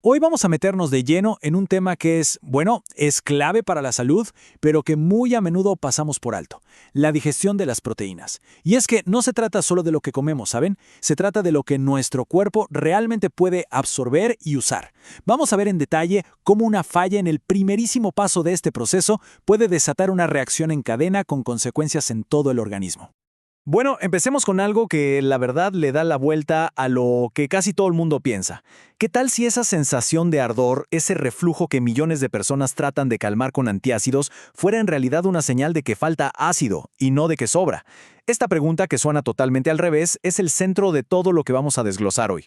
Hoy vamos a meternos de lleno en un tema que es clave para la salud, pero que muy a menudo pasamos por alto: la digestión de las proteínas. Y es que no se trata solo de lo que comemos, ¿saben? Se trata de lo que nuestro cuerpo realmente puede absorber y usar. Vamos a ver en detalle cómo una falla en el primerísimo paso de este proceso puede desatar una reacción en cadena con consecuencias en todo el organismo. Bueno, empecemos con algo que la verdad le da la vuelta a lo que casi todo el mundo piensa. ¿Qué tal si esa sensación de ardor, ese reflujo que millones de personas tratan de calmar con antiácidos, fuera en realidad una señal de que falta ácido y no de que sobra? Esta pregunta, que suena totalmente al revés, es el centro de todo lo que vamos a desglosar hoy.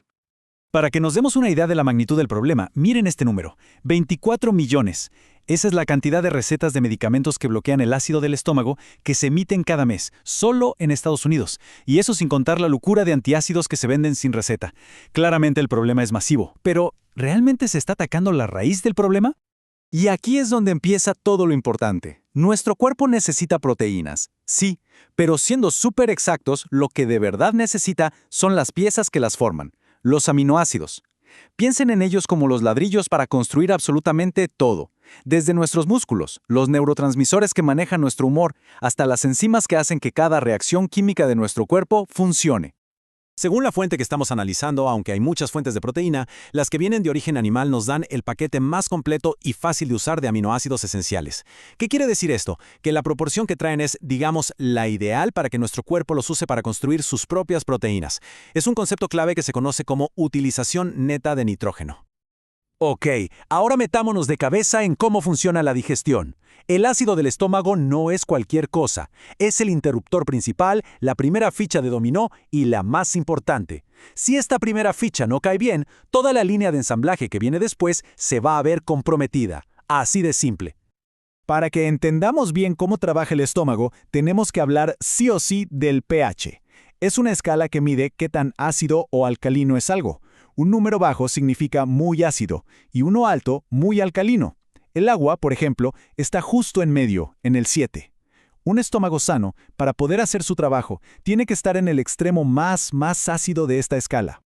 Para que nos demos una idea de la magnitud del problema, miren este número: 24 millones. Esa es la cantidad de recetas de medicamentos que bloquean el ácido del estómago que se emiten cada mes, solo en Estados Unidos. Y eso sin contar la locura de antiácidos que se venden sin receta. Claramente el problema es masivo, pero ¿realmente se está atacando la raíz del problema? Y aquí es donde empieza todo lo importante. Nuestro cuerpo necesita proteínas, sí, pero siendo súper exactos, lo que de verdad necesita son las piezas que las forman, los aminoácidos. Piensen en ellos como los ladrillos para construir absolutamente todo, desde nuestros músculos, los neurotransmisores que manejan nuestro humor, hasta las enzimas que hacen que cada reacción química de nuestro cuerpo funcione. Según la fuente que estamos analizando, aunque hay muchas fuentes de proteína, las que vienen de origen animal nos dan el paquete más completo y fácil de usar de aminoácidos esenciales. ¿Qué quiere decir esto? Que la proporción que traen es, digamos, la ideal para que nuestro cuerpo los use para construir sus propias proteínas. Es un concepto clave que se conoce como utilización neta de nitrógeno. Ok, ahora metámonos de cabeza en cómo funciona la digestión. El ácido del estómago no es cualquier cosa. Es el interruptor principal, la primera ficha de dominó y la más importante. Si esta primera ficha no cae bien, toda la línea de ensamblaje que viene después se va a ver comprometida. Así de simple. Para que entendamos bien cómo trabaja el estómago, tenemos que hablar sí o sí del pH. Es una escala que mide qué tan ácido o alcalino es algo. Un número bajo significa muy ácido y uno alto, muy alcalino. El agua, por ejemplo, está justo en medio, en el 7. Un estómago sano, para poder hacer su trabajo, tiene que estar en el extremo más ácido de esta escala.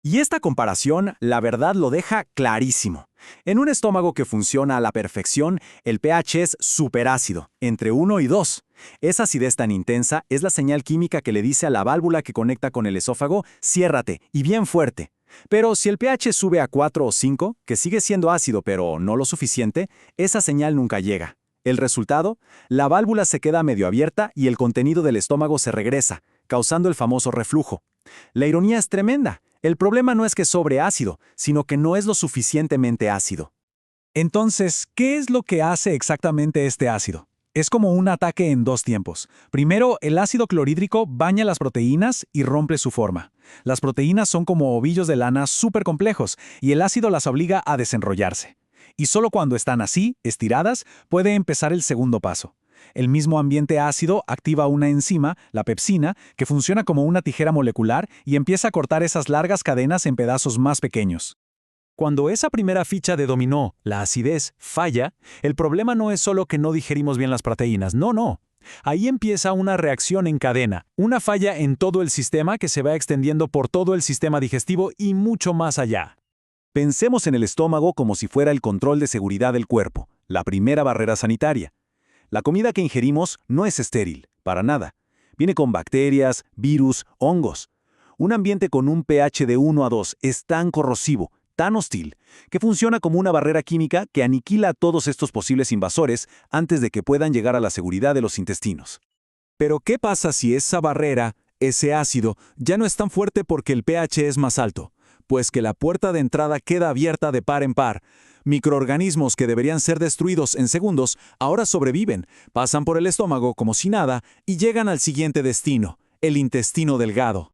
Y esta comparación, la verdad, lo deja clarísimo. En un estómago que funciona a la perfección, el pH es superácido, entre 1 y 2. Esa acidez tan intensa es la señal química que le dice a la válvula que conecta con el esófago: ciérrate, y bien fuerte. Pero si el pH sube a 4 o 5, que sigue siendo ácido pero no lo suficiente, esa señal nunca llega. El resultado: la válvula se queda medio abierta y el contenido del estómago se regresa, causando el famoso reflujo. La ironía es tremenda. El problema no es que sobre ácido, sino que no es lo suficientemente ácido. Entonces, ¿qué es lo que hace exactamente este ácido? Es como un ataque en dos tiempos. Primero, el ácido clorhídrico baña las proteínas y rompe su forma. Las proteínas son como ovillos de lana súper complejos y el ácido las obliga a desenrollarse. Y solo cuando están así, estiradas, puede empezar el segundo paso. El mismo ambiente ácido activa una enzima, la pepsina, que funciona como una tijera molecular y empieza a cortar esas largas cadenas en pedazos más pequeños. Cuando esa primera ficha de dominó, la acidez, falla, el problema no es solo que no digerimos bien las proteínas, no. Ahí empieza una reacción en cadena, una falla en todo el sistema que se va extendiendo por todo el sistema digestivo y mucho más allá. Pensemos en el estómago como si fuera el control de seguridad del cuerpo, la primera barrera sanitaria. La comida que ingerimos no es estéril, para nada. Viene con bacterias, virus, hongos. Un ambiente con un pH de 1 a 2 es tan corrosivo, tan hostil, que funciona como una barrera química que aniquila a todos estos posibles invasores antes de que puedan llegar a la seguridad de los intestinos. Pero ¿qué pasa si esa barrera, ese ácido, ya no es tan fuerte porque el pH es más alto? Pues que la puerta de entrada queda abierta de par en par. Microorganismos que deberían ser destruidos en segundos ahora sobreviven, pasan por el estómago como si nada y llegan al siguiente destino, el intestino delgado.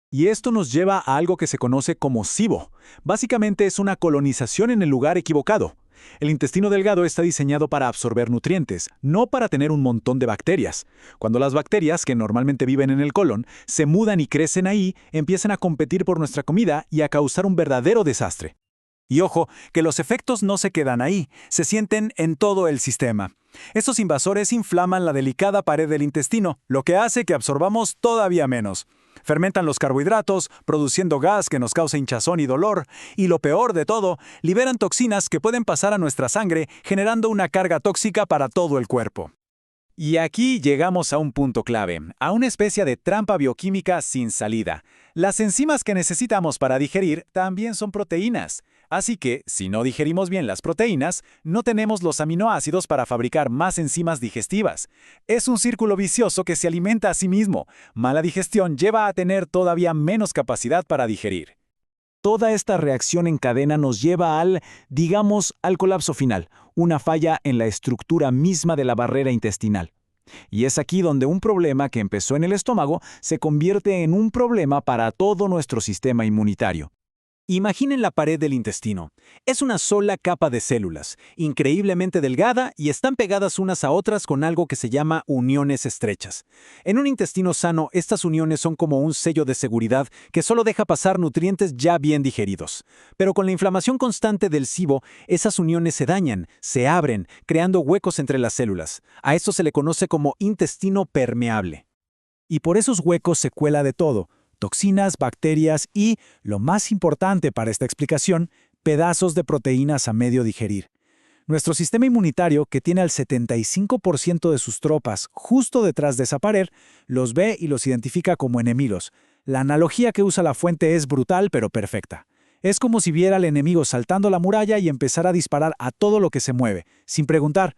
Y esto nos lleva a algo que se conoce como SIBO. Básicamente es una colonización en el lugar equivocado. El intestino delgado está diseñado para absorber nutrientes, no para tener un montón de bacterias. Cuando las bacterias, que normalmente viven en el colon, se mudan y crecen ahí, empiezan a competir por nuestra comida y a causar un verdadero desastre. Y ojo, que los efectos no se quedan ahí, se sienten en todo el sistema. Estos invasores inflaman la delicada pared del intestino, lo que hace que absorbamos todavía menos. Fermentan los carbohidratos, produciendo gas que nos causa hinchazón y dolor. Y lo peor de todo, liberan toxinas que pueden pasar a nuestra sangre, generando una carga tóxica para todo el cuerpo. Y aquí llegamos a un punto clave, a una especie de trampa bioquímica sin salida. Las enzimas que necesitamos para digerir también son proteínas. Así que, si no digerimos bien las proteínas, no tenemos los aminoácidos para fabricar más enzimas digestivas. Es un círculo vicioso que se alimenta a sí mismo. Mala digestión lleva a tener todavía menos capacidad para digerir. Toda esta reacción en cadena nos lleva al colapso final, una falla en la estructura misma de la barrera intestinal. Y es aquí donde un problema que empezó en el estómago se convierte en un problema para todo nuestro sistema inmunitario. Imaginen la pared del intestino. Es una sola capa de células, increíblemente delgada y están pegadas unas a otras con algo que se llama uniones estrechas. En un intestino sano, estas uniones son como un sello de seguridad que solo deja pasar nutrientes ya bien digeridos. Pero con la inflamación constante del SIBO, esas uniones se dañan, se abren, creando huecos entre las células. A esto se le conoce como intestino permeable. Y por esos huecos se cuela de todo: toxinas, bacterias y, lo más importante para esta explicación, pedazos de proteínas a medio digerir. Nuestro sistema inmunitario, que tiene al 75% de sus tropas justo detrás de esa pared, los ve y los identifica como enemigos. La analogía que usa la fuente es brutal pero perfecta. Es como si viera al enemigo saltando la muralla y empezara a disparar a todo lo que se mueve, sin preguntar.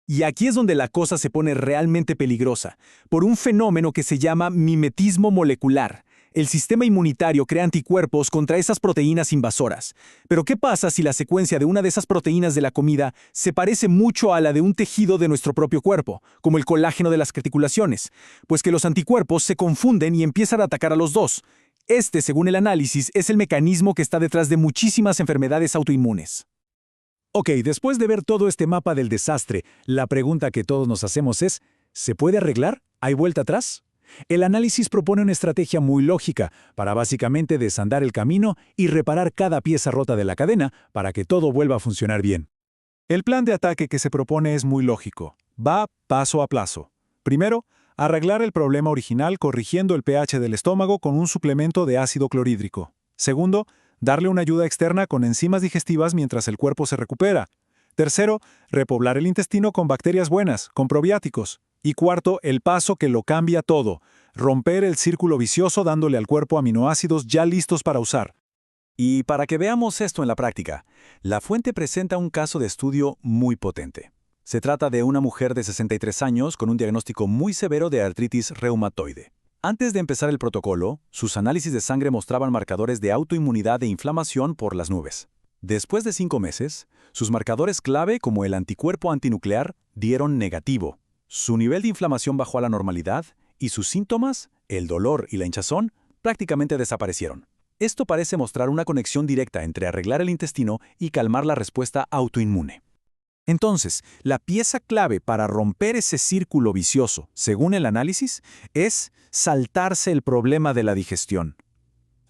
Y aquí es donde la cosa se pone realmente peligrosa, por un fenómeno que se llama mimetismo molecular. El sistema inmunitario crea anticuerpos contra esas proteínas invasoras. Pero ¿qué pasa si la secuencia de una de esas proteínas de la comida se parece mucho a la de un tejido de nuestro propio cuerpo, como el colágeno de las articulaciones? Pues que los anticuerpos se confunden y empiezan a atacar a los dos. Este, según el análisis, es el mecanismo que está detrás de muchísimas enfermedades autoinmunes. Ok, después de ver todo este mapa del desastre, la pregunta que todos nos hacemos es: ¿se puede arreglar? ¿Hay vuelta atrás? El análisis propone una estrategia muy lógica para básicamente desandar el camino y reparar cada pieza rota de la cadena para que todo vuelva a funcionar bien. El plan de ataque que se propone es muy lógico. Va paso a paso. Primero, arreglar el problema original corrigiendo el pH del estómago con un suplemento de ácido clorhídrico. Segundo, darle una ayuda externa con enzimas digestivas mientras el cuerpo se recupera. Tercero, repoblar el intestino con bacterias buenas, con probióticos. Y cuarto, el paso que lo cambia todo: romper el círculo vicioso dándole al cuerpo aminoácidos ya listos para usar. Y para que veamos esto en la práctica, la fuente presenta un caso de estudio muy potente. Se trata de una mujer de 63 años con un diagnóstico muy severo de artritis reumatoide. Antes de empezar el protocolo, sus análisis de sangre mostraban marcadores de autoinmunidad e inflamación por las nubes. Después de 5 meses, sus marcadores clave, como el anticuerpo antinuclear, dieron negativo. Su nivel de inflamación bajó a la normalidad y sus síntomas, el dolor y la hinchazón, prácticamente desaparecieron. Esto parece mostrar una conexión directa entre arreglar el intestino y calmar la respuesta autoinmune. Entonces, la pieza clave para romper ese círculo vicioso, según el análisis, es saltarse el problema de la digestión.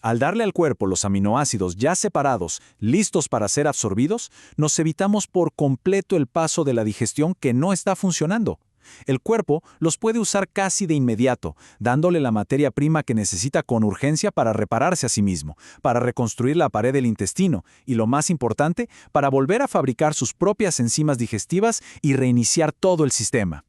Al darle al cuerpo los aminoácidos ya separados, listos para ser absorbidos, nos evitamos por completo el paso de la digestión que no está funcionando. El cuerpo los puede usar casi de inmediato, dándole la materia prima que necesita con urgencia para repararse a sí mismo, para reconstruir la pared del intestino y, lo más importante, para volver a fabricar sus propias enzimas digestivas y reiniciar todo el sistema.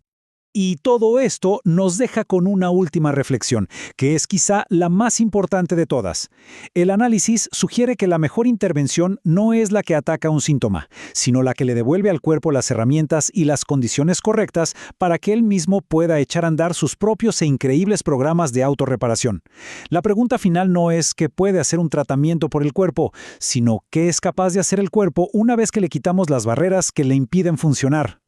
Y todo esto nos deja con una última reflexión, que es quizá la más importante de todas. El análisis sugiere que la mejor intervención no es la que ataca un síntoma, sino la que le devuelve al cuerpo las herramientas y las condiciones correctas para que él mismo pueda echar a andar sus propios e increíbles programas de autorreparación. La pregunta final no es qué puede hacer un tratamiento por el cuerpo, sino qué es capaz de hacer el cuerpo una vez que le quitamos las barreras que le impiden funcionar.